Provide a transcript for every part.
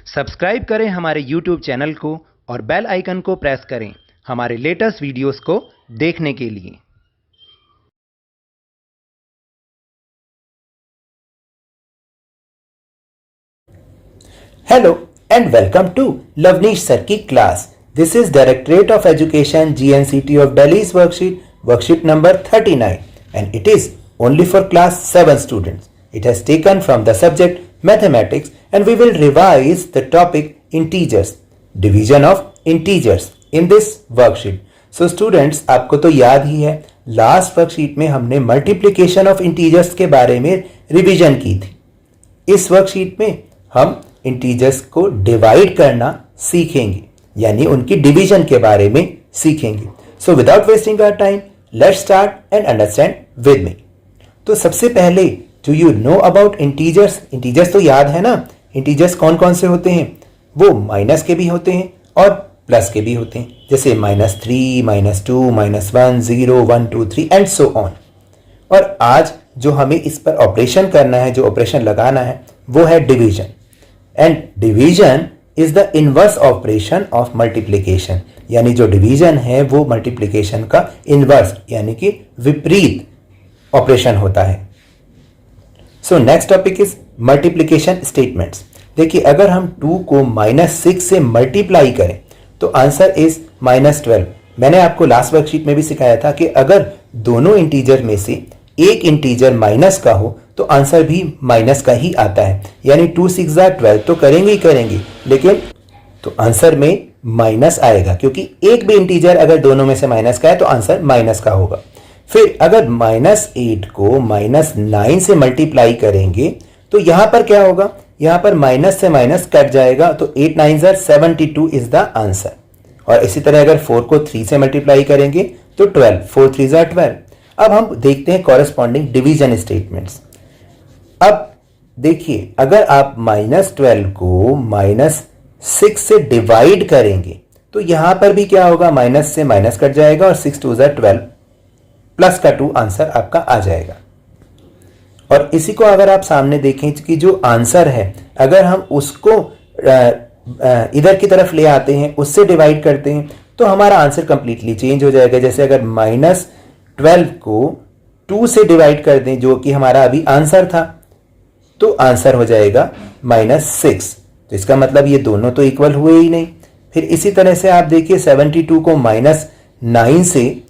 Subscribe करें हमारे YouTube channel को और बेल आइकन को प्रेस करें हमारे लेटेस्ट वीडियोस को देखने के लिए। Hello and welcome to Lavneesh Sir की class. This is Directorate of Education GNCT of Delhi's worksheet number 39 and it is only for class 7 students. It has taken from the subject mathematics and we will revise the topic integers, division of integers in this worksheet. So students, आपको तो याद ही है last worksheet में हमने multiplication of integers के बारे में revision की थी। इस वर्कशीट में हम इंटीजर्स को डिवाइड करना सीखेंगे, यानी उनकी डिवीजन के बारे में सीखेंगे। So without wasting our time let's start and understand with me. तो सबसे पहले do you know about integers? Integers तो याद है ना, इंटीजर्स कौन कौन से होते हैं? वो माइनस के भी होते हैं और प्लस के भी होते हैं, जैसे -3, -2, -1, 0, 1, 2, 3 एंड सो ऑन। और आज जो हमें इस पर ऑपरेशन करना है, जो ऑपरेशन लगाना है, वो है division. And division is the inverse operation of multiplication, यानी जो डिवीजन है वो मल्टीप्लिकेशन का इनवर्स यानी कि विपरीत ऑपरेशन होता है। So next topic is multiplication statements. देखिए, अगर हम 2 को -6 से मल्टीप्लाई करें तो आंसर इज -12। मैंने आपको लास्ट वर्कशीट में भी सिखाया था कि अगर दोनों इंटीजर में से एक इंटीजर माइनस का हो तो आंसर भी माइनस का ही आता है, यानी 2 6 12 तो करेंगे ही करेंगे, लेकिन तो आंसर में माइनस आएगा, क्योंकि एक भी इंटीजर अगर दोनों में से माइनस का है तो आंसर माइनस का होगा। फिर अगर -8 को -9 से मल्टीप्लाई करेंगे तो यहां पर क्या होगा? यहां पर माइनस से माइनस कट जाएगा, तो 8 9 72 इज द आंसर। और इसी तरह अगर 4 को 3 से मल्टीप्लाई करेंगे तो 12, 4 3 12। अब हम देखते हैं कॉरेस्पॉन्डिंग डिवीजन स्टेटमेंट्स। अब देखिए, अगर आप -12 को -6 से डिवाइड करेंगे तो यहां पर भी क्या होगा? माइनस से माइनस कट जाएगा और 6 2 12 प्लस का 2 आंसर आपका आ जाएगा। और इसी को अगर आप सामने देखें कि जो आंसर है, अगर हम उसको इधर की तरफ ले आते हैं, उससे डिवाइड करते हैं, तो हमारा आंसर कंप्लीटली चेंज हो जाएगा। जैसे अगर -12 को 2 से डिवाइड कर दें, जो कि हमारा अभी आंसर था, तो आंसर हो जाएगा -6। तो इसका मतलब ये दोनों तो इक्वल हुए ही नहीं। फिर इसी तरह से आप देखिए, 72 को -9 से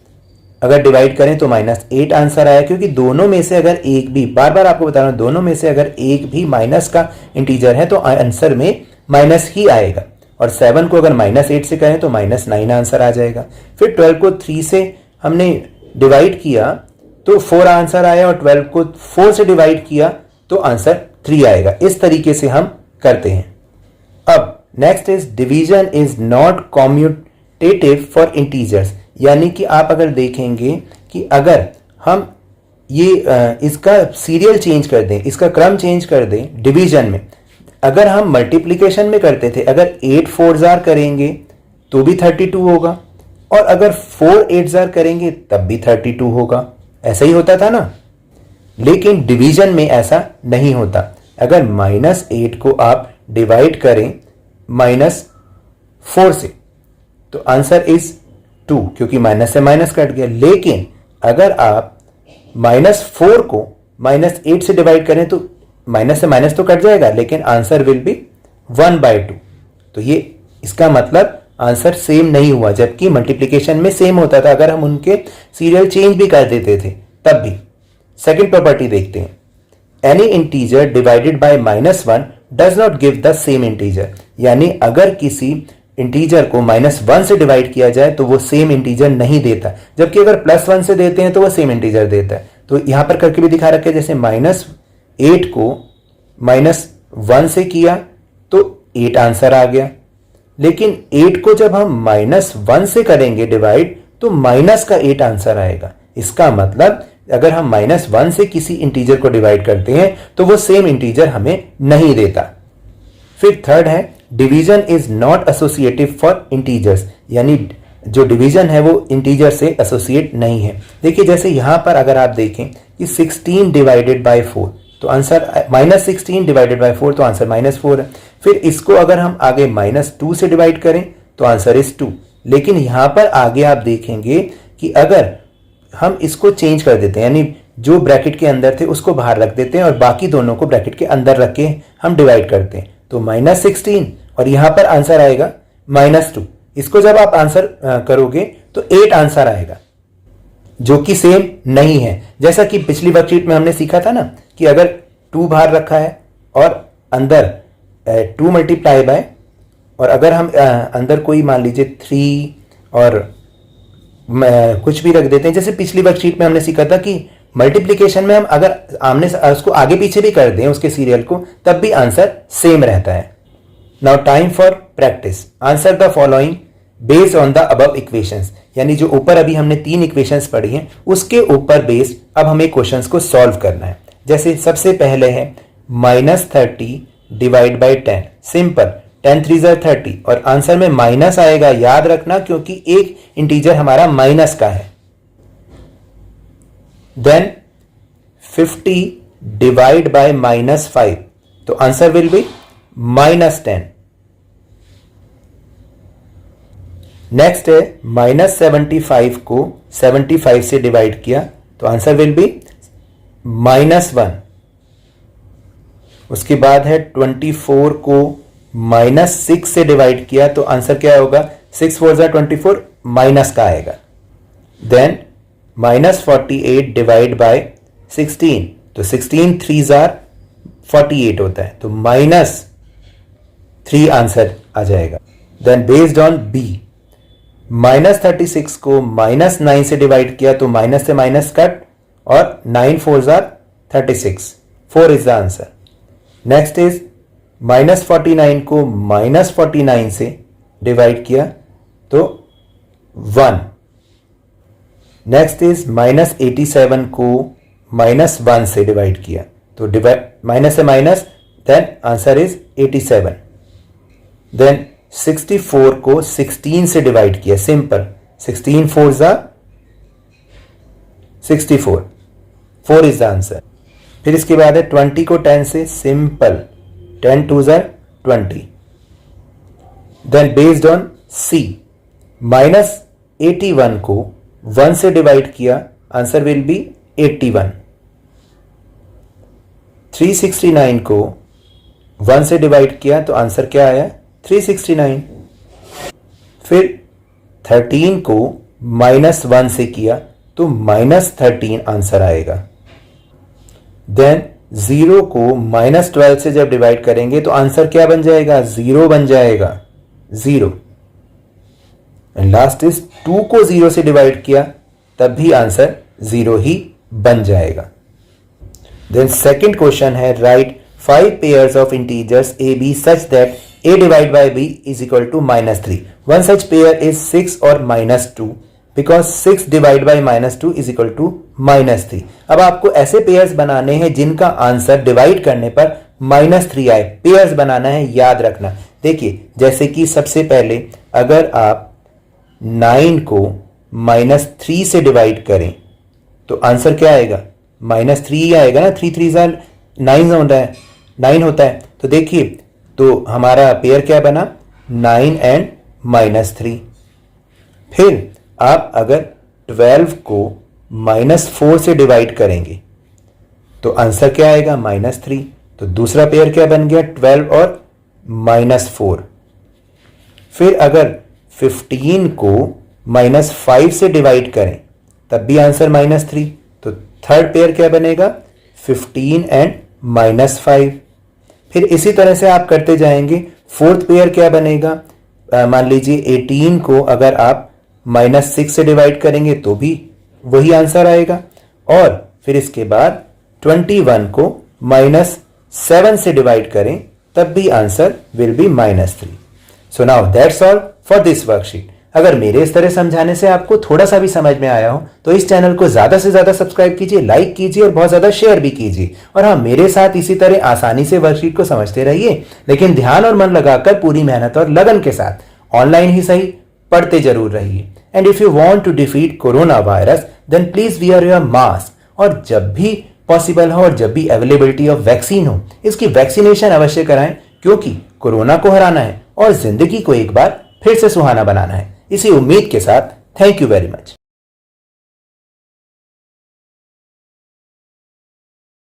अगर डिवाइड करें तो -8 आंसर आया, क्योंकि दोनों में से अगर एक भी, बार बार आपको बता रहा हूं, दोनों में से अगर एक भी माइनस का इंटीजर है तो आंसर में माइनस ही आएगा। और 7 को अगर -8 से करें तो -9 आंसर आ जाएगा। फिर 12 को 3 से हमने डिवाइड किया तो 4 आंसर आया, और 12 को 4 से डिवाइड किया तो आंसर 3 आएगा। इस तरीके से हम करते हैं। अब next is division is not commutative for integers, यानी कि आप अगर देखेंगे कि अगर हम ये इसका सीरियल चेंज कर दें, इसका क्रम चेंज कर दें डिवीजन में, अगर हम मल्टीप्लिकेशन में करते थे, अगर 8 4 करेंगे तो भी 32 होगा, और अगर 4 8 करेंगे तब भी 32 होगा। ऐसा ही होता था ना। लेकिन डिवीजन में ऐसा नहीं होता। अगर -8 को आप डिवाइड करें -4 से तो आंसर इज 2, क्योंकि माइनस से माइनस कट गया। लेकिन अगर आप -4 को -8 से डिवाइड करें तो माइनस से माइनस तो कट जाएगा, लेकिन आंसर विल बी 1/2। तो ये इसका मतलब आंसर सेम नहीं हुआ, जबकि मल्टीप्लिकेशन में सेम होता था अगर हम उनके सीरियल चेंज भी कर देते थे तब भी। सेकेंड प्रॉपर्टी देखते हैं। Any integer divided by -1 does not give the same integer, यानी अगर किसी इंटीजर को -1 से डिवाइड किया जाए तो वो सेम इंटीजर नहीं देता, जबकि अगर +1 से देते हैं तो वो सेम इंटीजर देता है। तो यहां पर करके भी दिखा रखा है, जैसे -8 को -1 से किया तो 8 आंसर आ गया, लेकिन 8 को जब हम -1 से करेंगे डिवाइड तो माइनस का 8 आंसर आएगा। इसका मतलब अगर हम -1 से किसी इंटीजर को डिवाइड करते हैं तो वो सेम इंटीजर हमें नहीं देता। फिर थर्ड है division is not associative for integers, यानी जो डिवीजन है वो इंटीजर से एसोसिएट नहीं है। देखिए, जैसे यहां पर अगर आप देखें कि 16 डिवाइडेड बाय 4 तो आंसर -16 डिवाइडेड बाय 4 तो आंसर -4 है। फिर इसको अगर हम आगे -2 से डिवाइड करें तो आंसर इज 2। लेकिन यहां पर आगे आप देखेंगे कि अगर हम इसको चेंज कर देते हैं, यानी जो ब्रैकेट के अंदर थे उसको बाहर रख देते हैं और बाकी दोनों को ब्रैकेट के अंदर रख के हम डिवाइड करते हैं, तो -16 और यहां पर आंसर आएगा -2। इसको जब आप आंसर करोगे तो 8 आंसर आएगा, जो कि सेम नहीं है। जैसा कि पिछली वर्कशीट में हमने सीखा था ना कि अगर 2 बाहर रखा है और अंदर 2 मल्टीप्लाई बाय, और अगर हम अंदर कोई मान लीजिए 3 और कुछ भी रख देते हैं, जैसे पिछली वर्कशीट में हमने सीखा था कि मल्टीप्लिकेशन में हम अगर आमने उसको आगे पीछे भी कर दें उसके सीरियल को, तब भी आंसर सेम रहता है। Now time for practice. Answer the following based on the above equations, यानी जो ऊपर अभी हमने 3 इक्वेशंस पढ़ी हैं उसके ऊपर बेस्ड अब हमें क्वेश्चंस को सॉल्व करना है। जैसे सबसे पहले है -30 डिवाइड बाई 10। सिंपल, 10 3 ज़ा 30 और आंसर में माइनस आएगा, याद रखना, क्योंकि एक इंटीजर हमारा माइनस का है। देन 50 डिवाइड बाय -5, तो आंसर विल बी -10। नेक्स्ट है -75 को 75 से डिवाइड किया तो आंसर विल बी -1। उसके बाद है 24 को -6 से डिवाइड किया तो आंसर क्या होगा, 6 4 ज़ा 24, माइनस का आएगा। देन -48 डिवाइड बाय 16, तो 16 3 ज़ा 48 होता है, तो -3 आंसर आ जाएगा। देन बेस्ड ऑन बी, -36 को -9 से डिवाइड किया तो माइनस से माइनस कट और 9 4 ज़ा 36, 4 is the answer. Next is -49 को -49 से डिवाइड किया तो 1। नेक्स्ट इज -87 को -1 से डिवाइड किया तो माइनस से minus, then answer is 87। Then 64 को 16 से डिवाइड किया, सिंपल, 16 4 ज़ा 64, 4 इज द आंसर। फिर इसके बाद है 20 को 10 से, सिंपल, 10 2 ज़ा 20। देन बेस्ड ऑन सी, -81 को 1 से डिवाइड किया, आंसर विल बी 81। 369 को 1 से डिवाइड किया तो आंसर क्या आया, 369। फिर 13 को -1 से किया तो -13 आंसर आएगा। देन 0 को -12 से जब डिवाइड करेंगे तो आंसर क्या बन जाएगा, 0 बन जाएगा, 0। एंड लास्ट इज 2 को 0 से डिवाइड किया तब भी आंसर 0 ही बन जाएगा। देन सेकंड क्वेश्चन है, right 5 pairs of integers a b such that a divided by b is equal to -3. One such pair is 6 or -2 because 6 divided by -2 is equal to -3. अब आपको ऐसे pairs बनाने हैं जिनका answer divide करने पर -3 आए। पेयर्स बनाना है, याद रखना। देखिए, जैसे कि सबसे पहले अगर आप 9 को -3 से डिवाइड करें तो आंसर क्या आएगा, -3 ही आएगा ना, 3 3 ज़ा 9 होता है, 9 होता है। तो देखिए, तो हमारा पेयर क्या बना, 9 एंड -3। फिर आप अगर 12 को -4 से डिवाइड करेंगे तो आंसर क्या आएगा, -3। तो दूसरा पेयर क्या बन गया, 12 और -4। फिर अगर 15 को -5 से डिवाइड करें तब भी आंसर -3। तो थर्ड पेयर क्या बनेगा, 15 एंड -5। फिर इसी तरह से आप करते जाएंगे। फोर्थ पेयर क्या बनेगा, मान लीजिए 18 को अगर आप -6 से डिवाइड करेंगे तो भी वही आंसर आएगा। और फिर इसके बाद 21 को -7 से डिवाइड करें तब भी answer will be -3। So now that's all for this worksheet. अगर मेरे इस तरह समझाने से आपको थोड़ा सा भी समझ में आया हो तो इस चैनल को ज्यादा से ज्यादा सब्सक्राइब कीजिए, लाइक कीजिए और बहुत ज्यादा शेयर भी कीजिए। और हाँ, मेरे साथ इसी तरह आसानी से वर्कशीट को समझते रहिए, लेकिन ध्यान और मन लगाकर पूरी मेहनत और लगन के साथ ऑनलाइन ही सही पढ़ते जरूर रहिए। And if you want to defeat corona virus then please wear your mask. और जब भी पॉसिबल हो और जब भी अवेलेबिलिटी ऑफ वैक्सीन हो, इसकी वैक्सीनेशन अवश्य कराएं, क्योंकि कोरोना को हराना है और जिंदगी को एक बार फिर से सुहाना बनाना है। इसी उम्मीद के साथ थैंक यू वेरी मच।